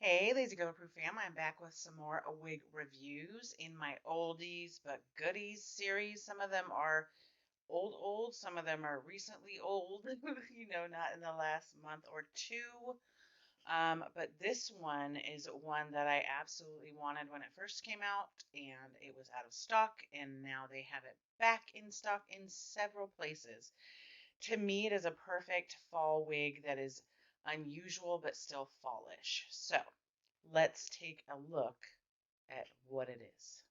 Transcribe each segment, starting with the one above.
Hey, Lazy Girl Proof fam, I'm back with some more wig reviews in my oldies but goodies series. Some of them are old, some of them are recently old, not in the last month or two. But this one is one that I absolutely wanted when it first came out, and it was out of stock, and now they have it back in stock in several places. To me, it is a perfect fall wig that is unusual but still fallish. So let's take a look at what it is.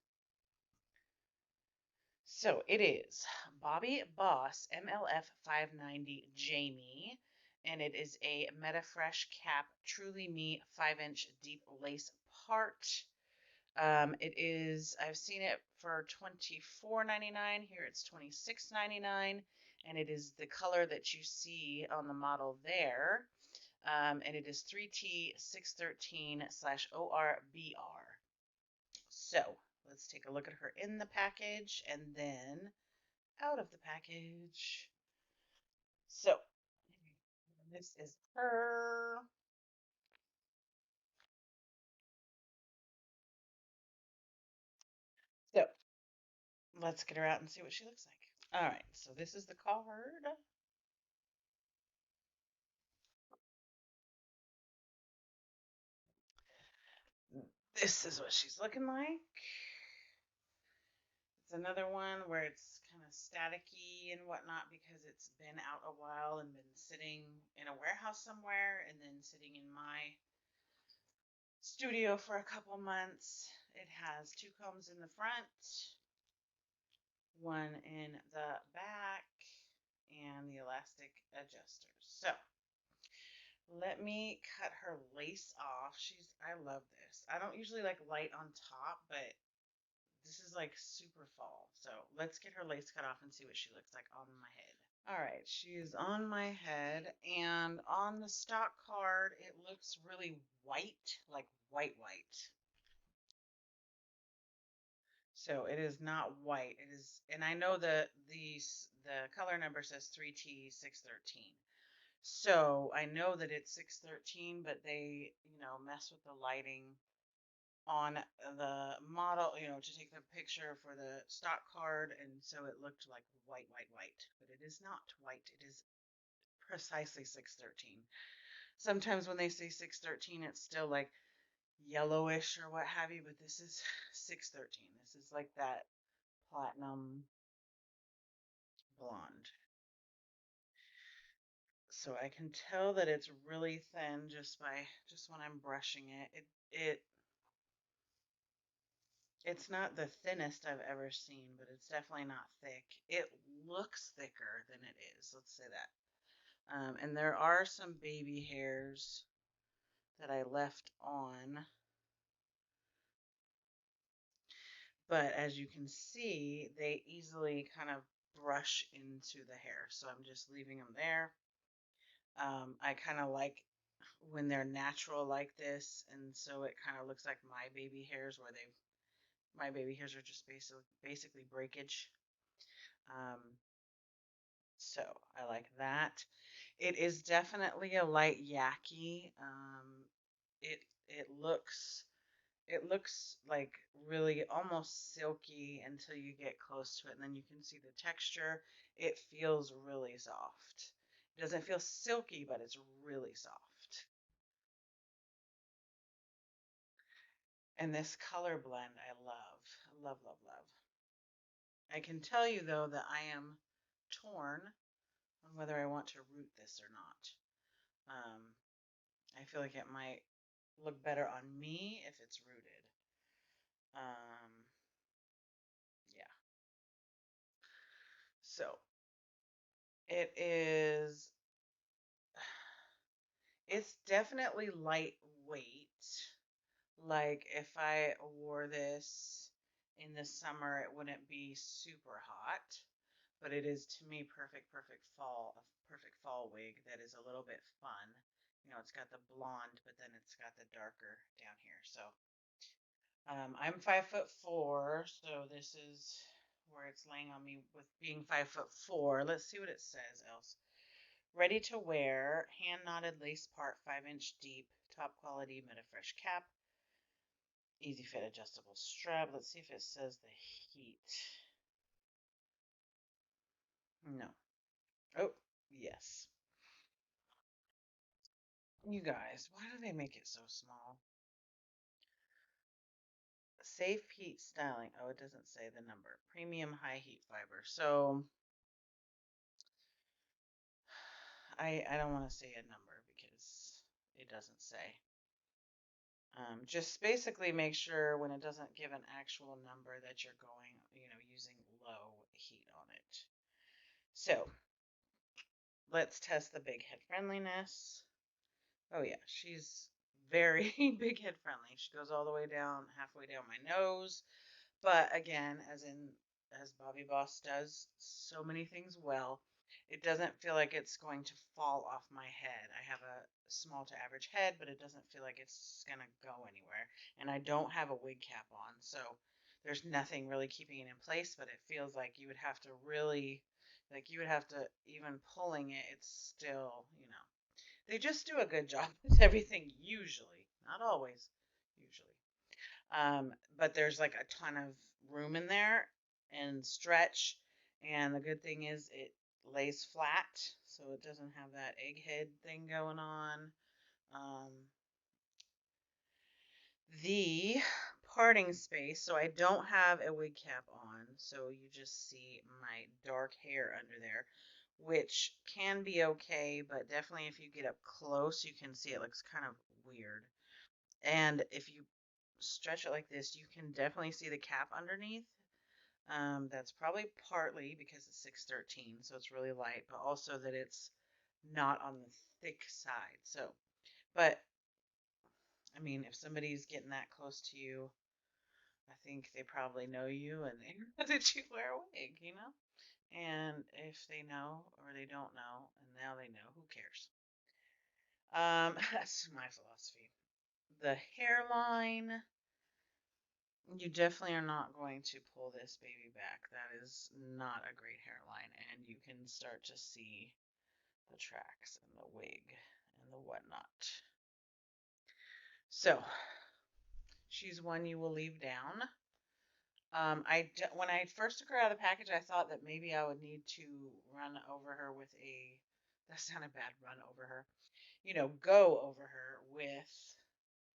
So it is Bobbi Boss MLF590 Jamie, and it is a MediFresh cap, truly me 5-inch deep lace part. I've seen it for $24.99. Here it's $26.99, and it is the color that you see on the model there. And it is 3T613/ORBR. So let's take a look at her in the package and then out of the package. So this is her. So let's get her out and see what she looks like. All right, so this is the card. This is what she's looking like. It's another one where it's kind of staticky and whatnot because it's been out a while and been sitting in a warehouse somewhere and then sitting in my studio for a couple months. It has two combs in the front, one in the back, and the elastic adjusters. So let me cut her lace off. I love this. I don't usually like light on top, but this is like super fall. So let's get her lace cut off and see what she looks like on my head. All right, she is on my head, and on the stock card, it looks really white, like white. So it is not white. It is, and I know the color number says 3T613. So I know that it's 613, but they, mess with the lighting on the model, to take the picture for the stock card, and so it looked like white. But it is not white. It is precisely 613. Sometimes when they say 613, it's still like yellowish or what have you, but this is 613. This is like that platinum blonde. So I can tell that it's really thin just when I'm brushing it. It's not the thinnest I've ever seen, but it's definitely not thick. It looks thicker than it is. Let's say that. And there are some baby hairs that I left on, but as you can see, they easily kind of brush into the hair. So I'm just leaving them there. I kind of like when they're natural like this, and so it kind of looks like my baby hairs my baby hairs are just basically breakage. Um, so I like that. It is definitely a light yaki. It it looks it looks like really almost silky until you get close to it, and then you can see the texture. It feels really soft. It doesn't feel silky, but it's really soft. And this color blend I love. Love. I can tell you though that I am torn on whether I want to root this or not. I feel like it might look better on me if it's rooted. Um, yeah. So it is, it's definitely lightweight. Like if I wore this in the summer, it wouldn't be super hot, but it is to me a perfect fall wig that is a little bit fun. It's got the blonde, but then it's got the darker down here. So I'm 5'4", so this is where it's laying on me with being 5'4". Let's see what it says else. Ready to wear, hand knotted lace part, 5-inch deep, top quality MediFresh cap. Easy fit adjustable strap. Let's see if it says the heat. No. Oh, yes. You guys, why do they make it so small? Safe heat styling. Oh, it doesn't say the number. Premium high heat fiber. So I don't want to say a number because it doesn't say. Just basically make sure when it doesn't give an actual number that you're going, using low heat on it. So let's test the big head friendliness. Oh yeah, she's very big head friendly. She goes all the way down, halfway down my nose. But again, as Bobbi Boss does so many things well, it doesn't feel like it's going to fall off my head. I have a small to average head, but it doesn't feel like it's going to go anywhere. And I don't have a wig cap on, so there's nothing really keeping it in place, but it feels like you would have to really, like you would have to, even pulling it, it's still, they just do a good job with everything usually, not always, usually. But there's like a ton of room in there and stretch. And the good thing is it lays flat, so it doesn't have that egghead thing going on. The parting space, so I don't have a wig cap on, so you just see my dark hair under there, which can be okay, but definitely if you get up close, you can see it looks kind of weird. And if you stretch it like this, you can definitely see the cap underneath. That's probably partly because it's 613, so it's really light, but also that it's not on the thick side. So, but I mean, if somebody's getting that close to you, I think they probably know you and they know that you wear a wig. And if they know or they don't know, and now they know, who cares? That's my philosophy. The hairline. You definitely are not going to pull this baby back. That is not a great hairline, and you can start to see the tracks and the wig and the whatnot. So, she's one you will leave down. When I first took her out of the package, I thought that maybe I would need to run over her with a, that sounded bad, run over her, go over her with,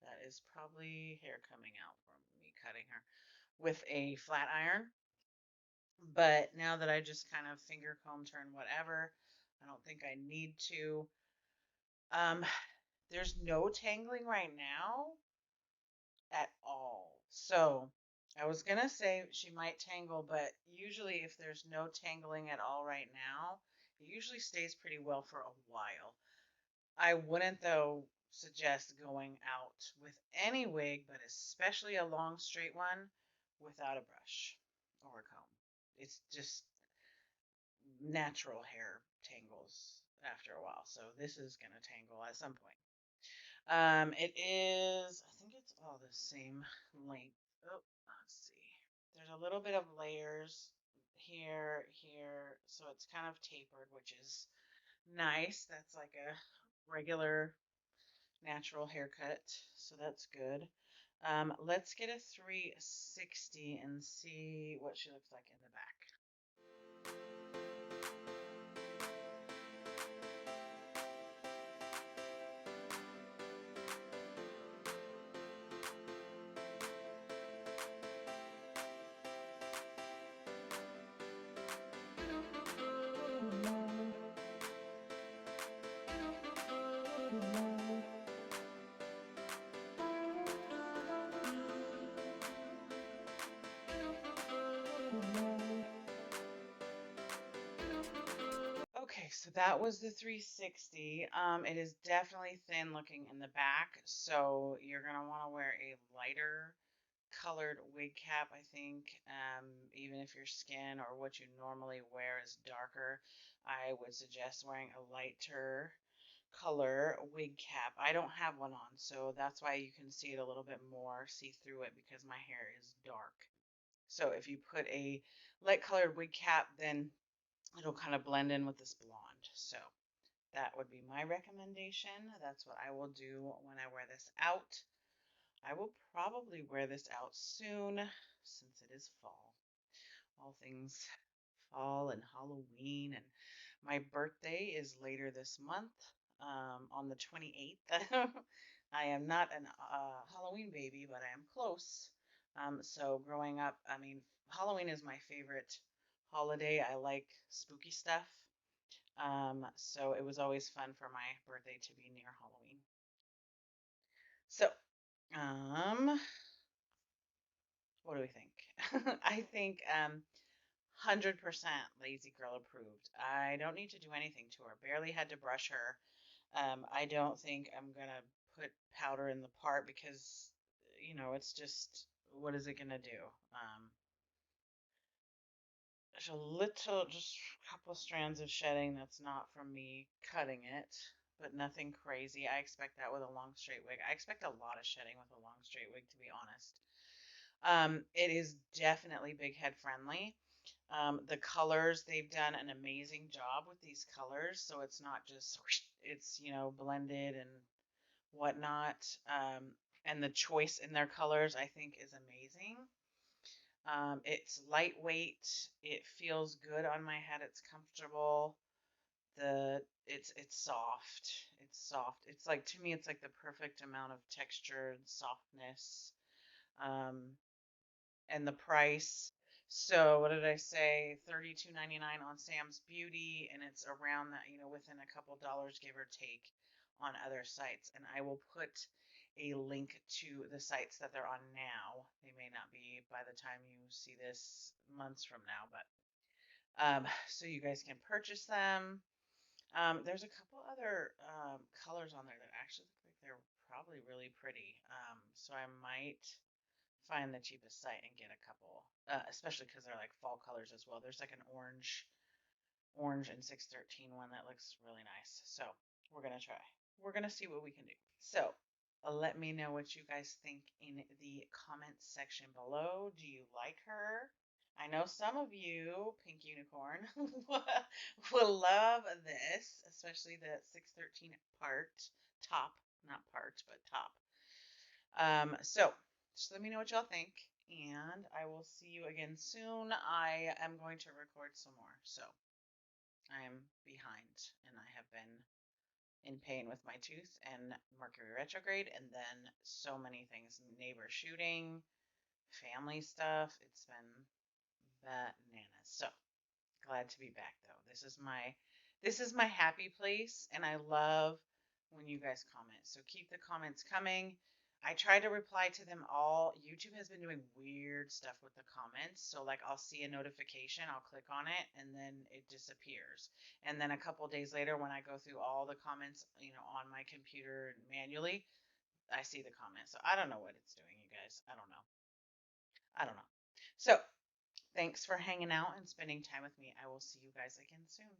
that is probably hair coming out from me cutting her, with a flat iron. But now that I just kind of finger comb turn whatever, I don't think I need to. Um, there's no tangling right now at all. So I was gonna say she might tangle, but usually if there's no tangling at all right now, it usually stays pretty well for a while. I wouldn't though suggest going out with any wig, but especially a long straight one, without a brush or a comb. It's just natural hair tangles after a while. So this is going to tangle at some point. It is, I think it's all the same length. Oh, let's see. There's a little bit of layers here, here. So it's kind of tapered, which is nice. That's like a regular natural haircut. So that's good. Let's get a 360 and see what she looks like in the back. Okay, so that was the 360. It is definitely thin looking in the back, so you're gonna want to wear a lighter colored wig cap, I think. Even if your skin or what you normally wear is darker, I would suggest wearing a lighter color wig cap. I don't have one on, so that's why you can see it a little bit more, see through it, because my hair is dark. So if you put a light colored wig cap, then it'll kind of blend in with this blonde. So that would be my recommendation. That's what I will do when I wear this out. I will probably wear this out soon since it is fall. All things fall and Halloween, and my birthday is later this month, on the 28th. I am not an Halloween baby, but I am close. So growing up, I mean, Halloween is my favorite holiday. I like spooky stuff. So it was always fun for my birthday to be near Halloween. So, um, what do we think? I think 100% lazy girl approved. I don't need to do anything to her. Barely had to brush her. I don't think I'm gonna put powder in the part because, it's just, what is it gonna do? There's just a couple strands of shedding that's not from me cutting it, but nothing crazy. I expect that with a long straight wig. I expect a lot of shedding with a long straight wig, to be honest. It is definitely big head friendly. The colors, they've done an amazing job with these colors, so it's not just whoosh, it's, blended and whatnot. And the choice in their colors, I think, is amazing. It's lightweight. It feels good on my head. It's comfortable. It's soft. It's soft. It's like, to me, it's like the perfect amount of texture and softness. Um, and the price. So what did I say? $32.99 on Sam's Beauty, and it's around that, within a couple dollars, give or take, on other sites. And I will put a link to the sites that they're on now. They may not be by the time you see this months from now, but so you guys can purchase them. There's a couple other colors on there that actually look like they're probably really pretty. So I might find the cheapest site and get a couple, especially because they're like fall colors as well. There's like an orange and 613 one that looks really nice. So we're gonna try. We're gonna see what we can do. So let me know what you guys think in the comments section below. Do you like her? I know some of you, Pink Unicorn, will love this, especially the 613 part top, not part, but top. So just let me know what y'all think, and I will see you again soon. I am going to record some more, so I am behind, and I have been in pain with my tooth and Mercury retrograde, and then so many things, neighbor shooting, family stuff. It's been bananas. So glad to be back though. This is my happy place, and I love when you guys comment. So keep the comments coming. I try to reply to them all. YouTube has been doing weird stuff with the comments. So like I'll see a notification, I'll click on it, and then it disappears. And then a couple days later when I go through all the comments, on my computer manually, I see the comments. So I don't know what it's doing, you guys. I don't know. I don't know. So thanks for hanging out and spending time with me. I will see you guys again soon.